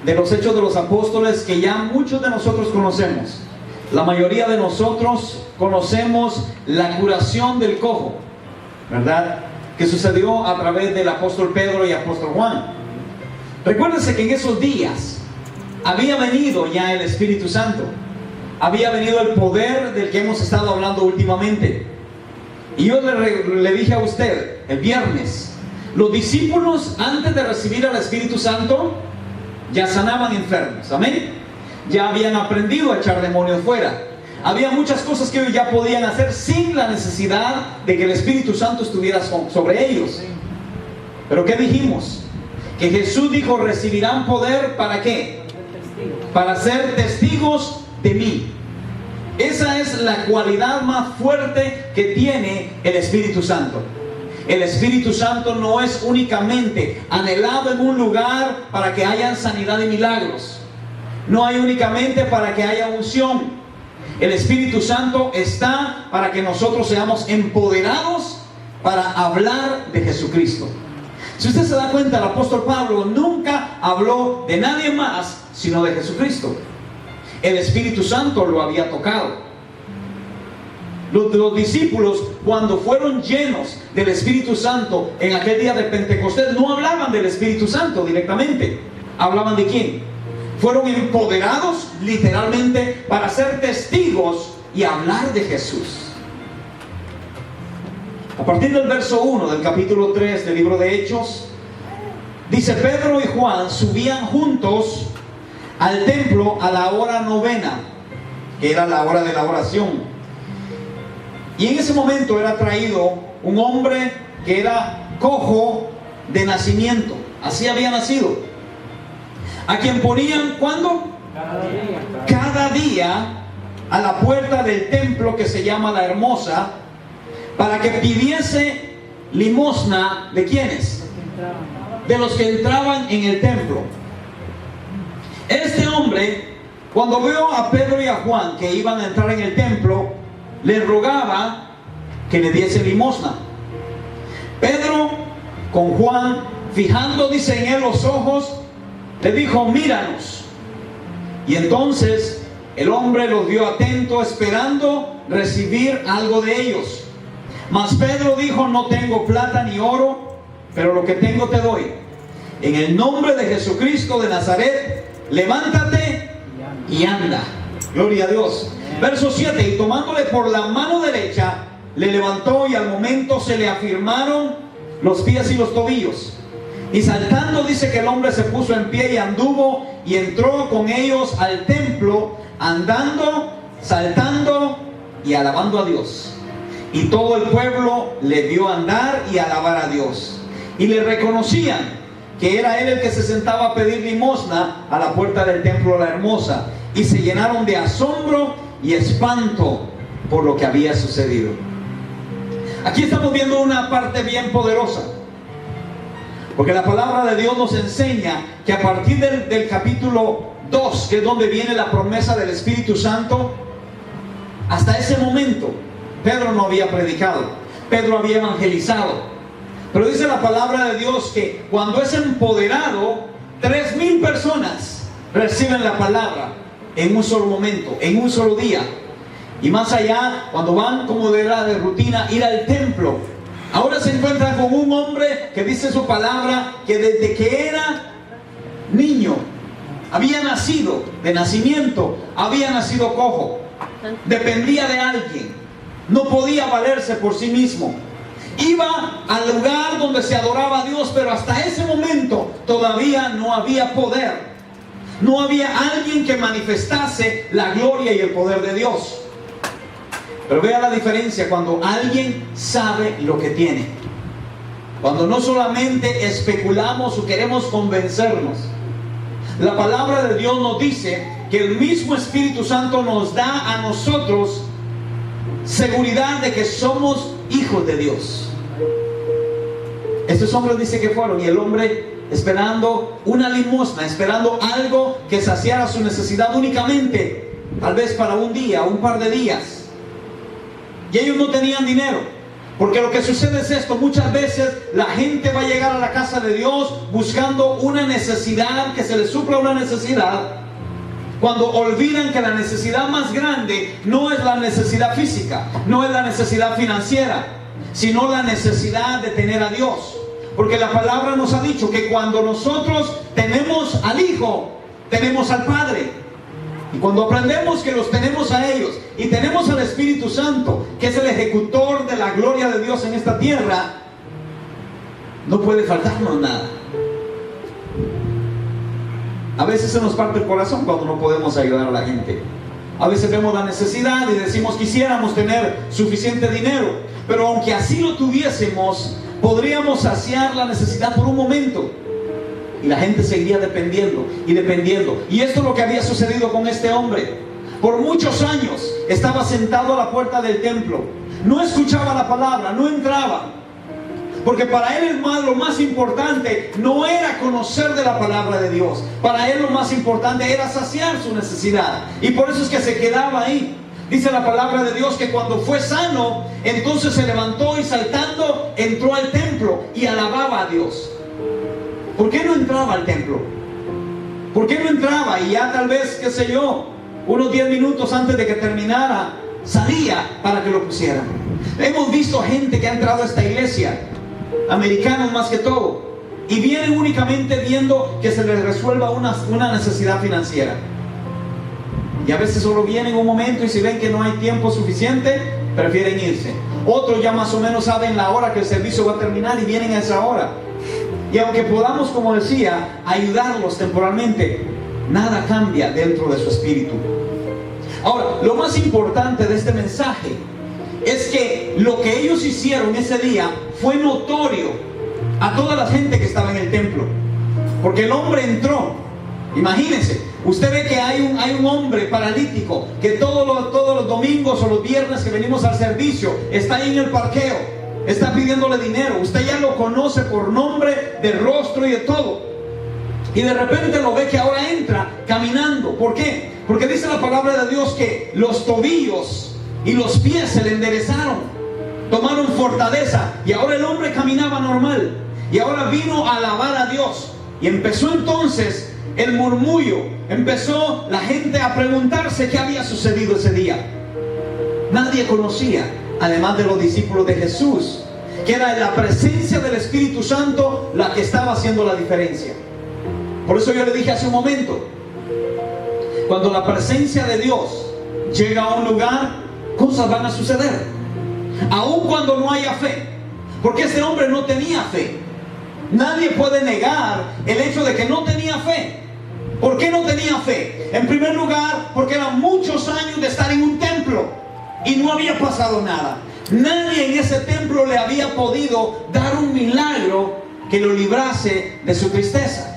de los Hechos de los Apóstoles que ya muchos de nosotros conocemos. La mayoría de nosotros conocemos la curación del cojo, ¿verdad? Que sucedió a través del apóstol Pedro y apóstol Juan. Recuérdense que en esos días había venido ya el Espíritu Santo, había venido el poder del que hemos estado hablando últimamente. Y yo le dije a usted el viernes, los discípulos antes de recibir al Espíritu Santo ya sanaban enfermos, amén. Ya habían aprendido a echar demonios fuera. Había muchas cosas que ellos ya podían hacer sin la necesidad de que el Espíritu Santo estuviera sobre ellos. Pero ¿qué dijimos? Que Jesús dijo, recibirán poder, ¿para qué? Para ser testigos de mí. Esa es la cualidad más fuerte que tiene el Espíritu Santo. El Espíritu Santo no es únicamente anhelado en un lugar para que haya sanidad y milagros. No hay únicamente para que haya unción. El Espíritu Santo está para que nosotros seamos empoderados para hablar de Jesucristo. Si usted se da cuenta, el apóstol Pablo nunca habló de nadie más sino de Jesucristo. El Espíritu Santo lo había tocado. Los discípulos, cuando fueron llenos del Espíritu Santo en aquel día de Pentecostés, no hablaban del Espíritu Santo directamente. ¿Hablaban de quién? Fueron empoderados literalmente para ser testigos y hablar de Jesús. A partir del verso 1 del capítulo 3 del libro de Hechos, dice: Pedro y Juan subían juntos al templo a la hora novena, que era la hora de la oración. Y en ese momento era traído un hombre que era cojo de nacimiento. Así había nacido. A quien ponían, ¿cuándo? Cada día a la puerta del templo que se llama La Hermosa, para que pidiese limosna. ¿De quiénes? De los que entraban en el templo. Este hombre, cuando vio a Pedro y a Juan que iban a entrar en el templo, le rogaba que le diese limosna. Pedro, con Juan, fijando, dice, en él los ojos, le dijo: míranos. Y entonces el hombre los vio atento, esperando recibir algo de ellos. Mas Pedro dijo: no tengo plata ni oro, pero lo que tengo te doy. En el nombre de Jesucristo de Nazaret, levántate y anda. Gloria a Dios. Verso 7: y tomándole por la mano derecha, le levantó, y al momento se le afirmaron los pies y los tobillos. Y saltando, dice que el hombre se puso en pie y anduvo, y entró con ellos al templo, andando, saltando y alabando a Dios. Y todo el pueblo le vio andar y alabar a Dios. Y le reconocían que era él el que se sentaba a pedir limosna a la puerta del templo La Hermosa. Y se llenaron de asombro y espanto por lo que había sucedido. Aquí estamos viendo una parte bien poderosa, porque la palabra de Dios nos enseña que a partir del capítulo 2, que es donde viene la promesa del Espíritu Santo, hasta ese momento Pedro no había predicado, Pedro había evangelizado. Pero dice la palabra de Dios que cuando es empoderado, 3,000 personas reciben la palabra en un solo momento, en un solo día. Y más allá, cuando van, como era de rutina, ir al templo, ahora se encuentran con un hombre que dice su palabra que desde que era niño había nacido, de nacimiento, había nacido cojo, dependía de alguien, no podía valerse por sí mismo. Iba al lugar donde se adoraba a Dios, pero hasta ese momento todavía no había poder. No había alguien que manifestase la gloria y el poder de Dios. Pero vea la diferencia cuando alguien sabe lo que tiene. Cuando no solamente especulamos o queremos convencernos. La palabra de Dios nos dice que el mismo Espíritu Santo nos da a nosotros seguridad de que somos hijos de Dios. Estos hombres dice que fueron, y el hombre esperando una limosna, esperando algo que saciara su necesidad únicamente, tal vez para un día, un par de días. Y ellos no tenían dinero. Porque lo que sucede es esto: muchas veces la gente va a llegar a la casa de Dios buscando una necesidad, que se les supla una necesidad, cuando olvidan que la necesidad más grande no es la necesidad física, no es la necesidad financiera, sino la necesidad de tener a Dios. Porque la palabra nos ha dicho que cuando nosotros tenemos al Hijo, tenemos al Padre. Y cuando aprendemos que los tenemos a ellos y tenemos al Espíritu Santo, que es el ejecutor de la gloria de Dios en esta tierra, no puede faltarnos nada. A veces se nos parte el corazón cuando no podemos ayudar a la gente. A veces vemos la necesidad y decimos: quisiéramos tener suficiente dinero, pero aunque así lo tuviésemos, podríamos saciar la necesidad por un momento. Y la gente seguiría dependiendo y dependiendo. Y esto es lo que había sucedido con este hombre. Por muchos años estaba sentado a la puerta del templo. No escuchaba la palabra, no entraba. Porque para él lo más importante no era conocer de la palabra de Dios. Para él lo más importante era saciar su necesidad. Y por eso es que se quedaba ahí. Dice la palabra de Dios que cuando fue sano, entonces se levantó y saltando entró al templo y alababa a Dios. ¿Por qué no entraba al templo? ¿Por qué no entraba? Y ya tal vez, qué sé yo, unos 10 minutos antes de que terminara, salía para que lo pusieran. Hemos visto gente que ha entrado a esta iglesia, americanos más que todo, y vienen únicamente viendo que se les resuelva una necesidad financiera. Y a veces solo vienen un momento y si ven que no hay tiempo suficiente, prefieren irse. Otros ya más o menos saben la hora que el servicio va a terminar y vienen a esa hora. Y aunque podamos, como decía, ayudarlos temporalmente, nada cambia dentro de su espíritu. Ahora, lo más importante de este mensaje es que lo que ellos hicieron ese día fue notorio a toda la gente que estaba en el templo. Porque el hombre entró. Imagínense, usted ve que hay un hombre paralítico que todos los domingos o los viernes que venimos al servicio está ahí en el parqueo. Está pidiéndole dinero. Usted ya lo conoce por nombre, de rostro y de todo. Y de repente lo ve que ahora entra caminando. ¿Por qué? Porque dice la palabra de Dios que los tobillos y los pies se le enderezaron, tomaron fortaleza. Y ahora el hombre caminaba normal. Y ahora vino a alabar a Dios. Y empezó entonces el murmullo. Empezó la gente a preguntarse qué había sucedido ese día. Nadie conocía, además de los discípulos de Jesús, que era la presencia del Espíritu Santo la que estaba haciendo la diferencia. Por eso yo le dije hace un momento, cuando la presencia de Dios llega a un lugar, cosas van a suceder, aun cuando no haya fe. Porque ese hombre no tenía fe. Nadie puede negar el hecho de que no tenía fe. ¿Por qué no tenía fe? En primer lugar, porque eran muchos años de estar en un templo y no había pasado nada. Nadie en ese templo le había podido dar un milagro que lo librase de su tristeza.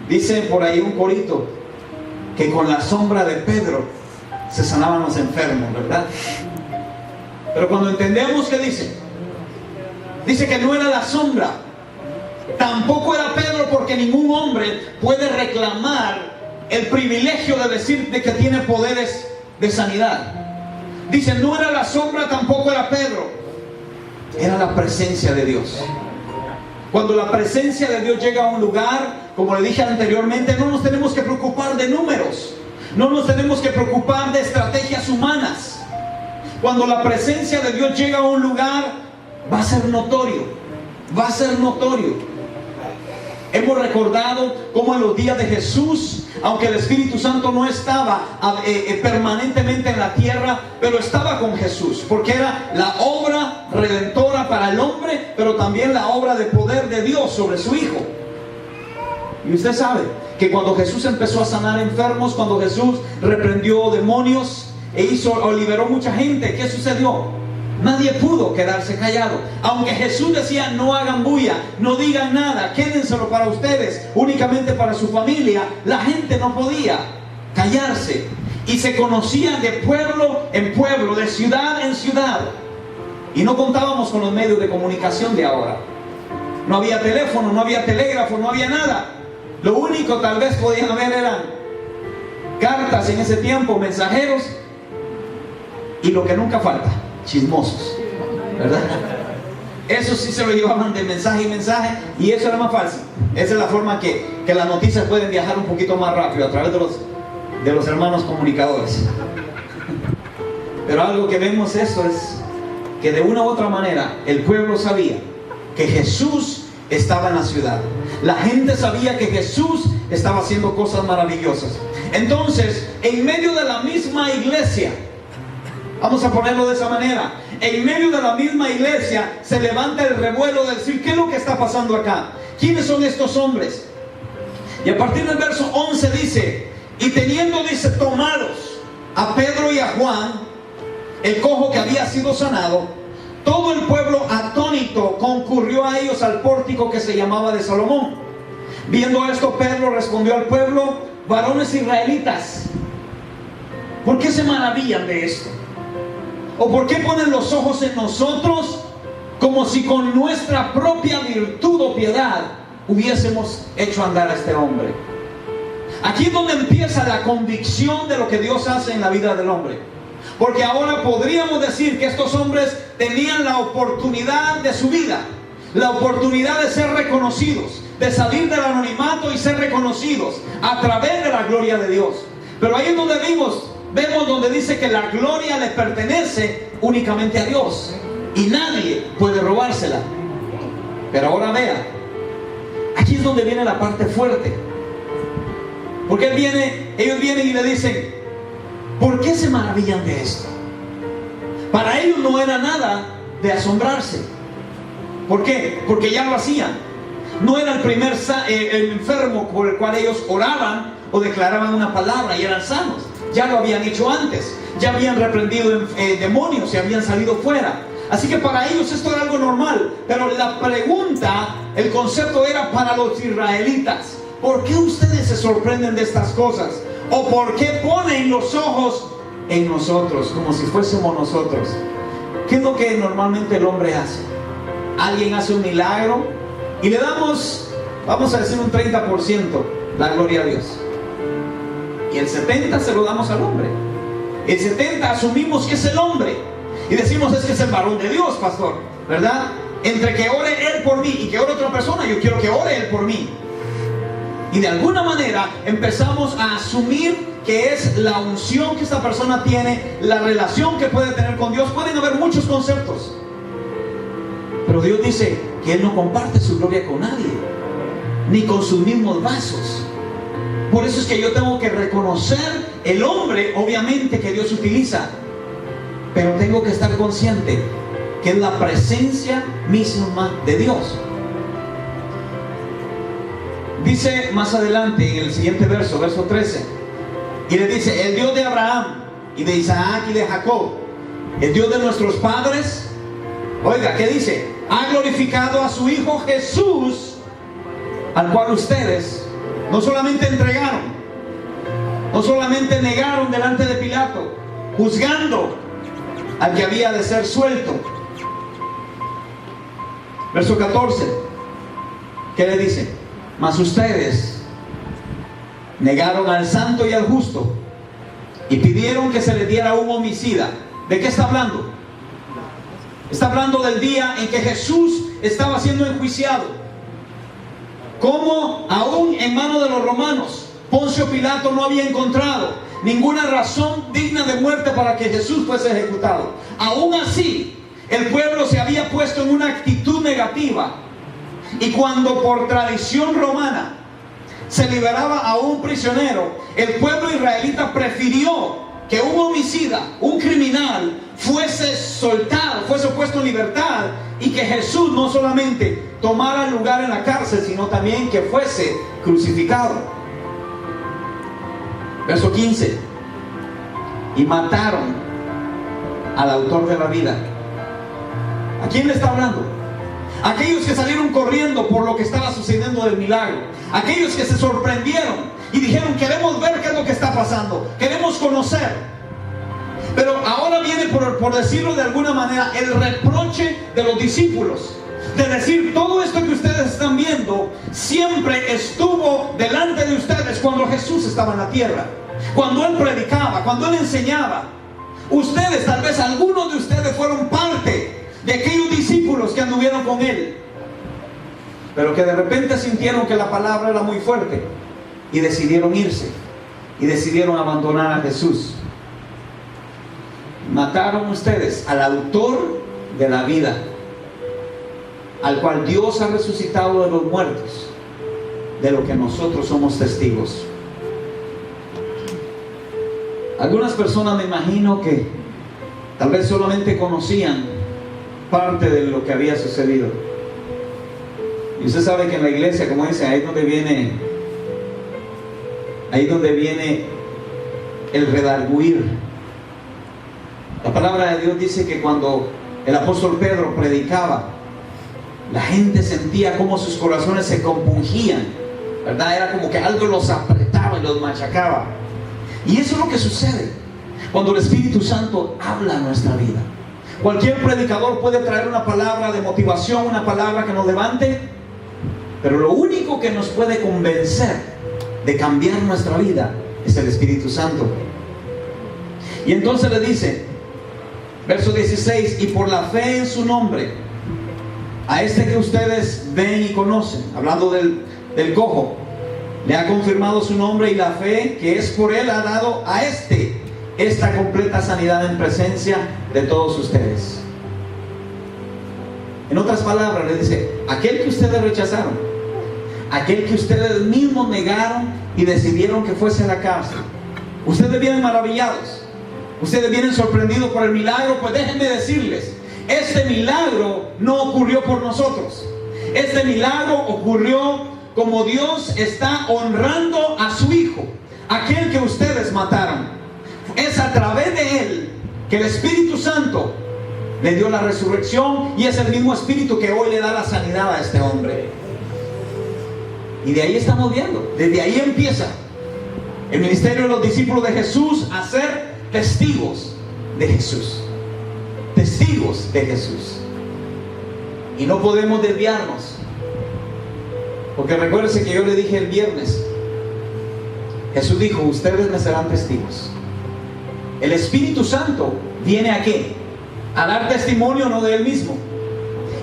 Dice por ahí un corito que con la sombra de Pedro se sanaban los enfermos, ¿verdad? Pero cuando entendemos qué dice que no era la sombra, tampoco era Pedro, porque ningún hombre puede reclamar el privilegio de decir de que tiene poderes de sanidad. Dice, no era la sombra, tampoco era Pedro, era la presencia de Dios. Cuando la presencia de Dios llega a un lugar, como le dije anteriormente, no nos tenemos que preocupar de números, no nos tenemos que preocupar de estrategias humanas. Cuando la presencia de Dios llega a un lugar, va a ser notorio, va a ser notorio. Hemos recordado cómo en los días de Jesús, aunque el Espíritu Santo no estaba permanentemente en la tierra, pero estaba con Jesús, porque era la obra redentora para el hombre, pero también la obra de poder de Dios sobre su Hijo. Y usted sabe que cuando Jesús empezó a sanar enfermos, cuando Jesús reprendió demonios o liberó mucha gente, ¿qué sucedió? Nadie pudo quedarse callado. Aunque Jesús decía, no hagan bulla, no digan nada, quédenselo para ustedes, únicamente para su familia, la gente no podía callarse. Y se conocían de pueblo en pueblo, de ciudad en ciudad. Y no contábamos con los medios de comunicación de ahora. No había teléfono, no había telégrafo, no había nada. Lo único tal vez podían haber eran cartas en ese tiempo, mensajeros, y lo que nunca falta, chismosos, ¿verdad? Eso sí se lo llevaban de mensaje en mensaje, y eso era más fácil. Esa es la forma que las noticias pueden viajar un poquito más rápido, a través de los hermanos comunicadores. Pero algo que vemos esto es que de una u otra manera el pueblo sabía que Jesús estaba en la ciudad. La gente sabía que Jesús estaba haciendo cosas maravillosas. Entonces, en medio de la misma iglesia, vamos a ponerlo de esa manera, en medio de la misma iglesia se levanta el revuelo de decir, ¿qué es lo que está pasando acá? ¿Quiénes son estos hombres? Y a partir del verso 11 dice, y teniendo, dice, tomados a Pedro y a Juan, el cojo que había sido sanado, todo el pueblo atónito concurrió a ellos al pórtico que se llamaba de Salomón. Viendo esto, Pedro respondió al pueblo, varones israelitas, ¿por qué se maravillan de esto? ¿O por qué ponen los ojos en nosotros como si con nuestra propia virtud o piedad hubiésemos hecho andar a este hombre? Aquí es donde empieza la convicción de lo que Dios hace en la vida del hombre. Porque ahora podríamos decir que estos hombres tenían la oportunidad de su vida, la oportunidad de ser reconocidos, de salir del anonimato y ser reconocidos a través de la gloria de Dios. Pero ahí es donde vemos donde dice que la gloria le pertenece únicamente a Dios y nadie puede robársela. Pero ahora vea, aquí es donde viene la parte fuerte. Porque ellos vienen y le dicen, ¿por qué se maravillan de esto? Para ellos no era nada de asombrarse. ¿Por qué? Porque ya lo hacían. No era el primer el enfermo por el cual ellos oraban o declaraban una palabra y eran sanos. Ya lo habían hecho antes. Ya habían reprendido demonios y habían salido fuera. Así que para ellos esto era algo normal. Pero la pregunta, el concepto era para los israelitas. ¿Por qué ustedes se sorprenden de estas cosas? ¿O por qué ponen los ojos en nosotros, como si fuésemos nosotros? ¿Qué es lo que normalmente el hombre hace? Alguien hace un milagro y le damos, vamos a decir, un 30% la gloria a Dios. Y el 70% se lo damos al hombre. El 70% asumimos que es el hombre. Y decimos, es que es el varón de Dios, pastor, ¿verdad? Entre que ore él por mí y que ore otra persona, yo quiero que ore él por mí. Y de alguna manera empezamos a asumir que es la unción que esta persona tiene, la relación que puede tener con Dios. Pueden haber muchos conceptos, pero Dios dice que Él no comparte su gloria con nadie, ni con sus mismos vasos. Por eso es que yo tengo que reconocer el hombre, obviamente, que Dios utiliza, pero tengo que estar consciente que es la presencia misma de Dios. Dice más adelante en el siguiente verso, verso 13, y le dice, el Dios de Abraham y de Isaac y de Jacob, el Dios de nuestros padres, oiga, ¿qué dice? Ha glorificado a su Hijo Jesús, al cual ustedes no solamente entregaron, no solamente negaron delante de Pilato, juzgando al que había de ser suelto. Verso 14, ¿qué le dice? Mas ustedes negaron al santo y al justo y pidieron que se les diera un homicida. ¿De qué está hablando? Está hablando del día en que Jesús estaba siendo enjuiciado. Como aún en manos de los romanos, Poncio Pilato no había encontrado ninguna razón digna de muerte para que Jesús fuese ejecutado. Aún así, el pueblo se había puesto en una actitud negativa. Y cuando por tradición romana se liberaba a un prisionero, el pueblo israelita prefirió que un homicida, un criminal, fuese soltado, fuese puesto en libertad, y que Jesús no solamente tomara lugar en la cárcel, sino también que fuese crucificado. Verso 15. Y mataron al autor de la vida. ¿A quién le está hablando? Aquellos que salieron corriendo por lo que estaba sucediendo del milagro. Aquellos que se sorprendieron y dijeron, queremos ver qué es lo que está pasando, queremos conocer. Pero ahora viene, por decirlo de alguna manera, el reproche de los discípulos. De decir, todo esto que ustedes están viendo siempre estuvo delante de ustedes cuando Jesús estaba en la tierra, cuando Él predicaba, cuando Él enseñaba. Ustedes, tal vez algunos de ustedes fueron parte de aquellos discípulos que anduvieron con Él, pero que de repente sintieron que la palabra era muy fuerte y decidieron irse y decidieron abandonar a Jesús. Mataron ustedes al autor de la vida, al cual Dios ha resucitado de los muertos, de lo que nosotros somos testigos. Algunas personas, me imagino, que tal vez solamente conocían parte de lo que había sucedido. Y usted sabe que en la iglesia, como dice, ahí es donde viene el redarguir. La palabra de Dios dice que cuando el apóstol Pedro predicaba, la gente sentía como sus corazones se compungían, ¿verdad? Era como que algo los apretaba y los machacaba. Y eso es lo que sucede cuando el Espíritu Santo habla a nuestra vida. Cualquier predicador puede traer una palabra de motivación, una palabra que nos levante, pero lo único que nos puede convencer de cambiar nuestra vida es el Espíritu Santo. Y entonces le dice, verso 16, y por la fe en su nombre, a este que ustedes ven y conocen, hablando del cojo, le ha confirmado su nombre, y la fe que es por él ha dado a esta completa sanidad en presencia de todos ustedes. En otras palabras, le dice, aquel que ustedes rechazaron, aquel que ustedes mismos negaron y decidieron que fuese a la cárcel, ustedes vienen maravillados, ustedes vienen sorprendidos por el milagro. Pues déjenme decirles, este milagro no ocurrió por nosotros. Este milagro ocurrió como Dios está honrando a su Hijo, aquel que ustedes mataron. Es a través de Él que el Espíritu Santo le dio la resurrección, y es el mismo Espíritu que hoy le da la sanidad a este hombre. Y de ahí estamos viendo, desde ahí empieza el ministerio de los discípulos de Jesús a ser testigos de Jesús. Testigos de Jesús. Y no podemos desviarnos, porque recuérdense que yo le dije el viernes, Jesús dijo, ustedes me serán testigos. El Espíritu Santo viene ¿a qué? A dar testimonio, no de Él mismo.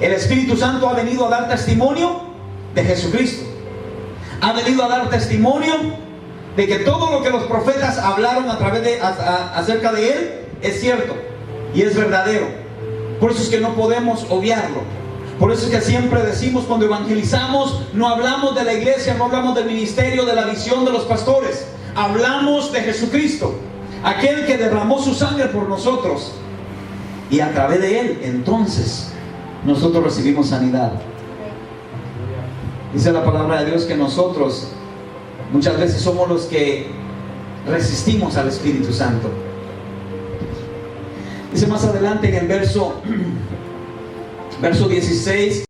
El Espíritu Santo ha venido a dar testimonio de Jesucristo. Ha venido a dar testimonio de que todo lo que los profetas hablaron acerca de Él es cierto y es verdadero. Por eso es que no podemos obviarlo. Por eso es que siempre decimos, cuando evangelizamos, no hablamos de la iglesia, no hablamos del ministerio, de la visión de los pastores. Hablamos de Jesucristo, aquel que derramó su sangre por nosotros, y a través de Él entonces nosotros recibimos sanidad. Dice la palabra de Dios que nosotros muchas veces somos los que resistimos al Espíritu Santo. Dice más adelante en el verso 16,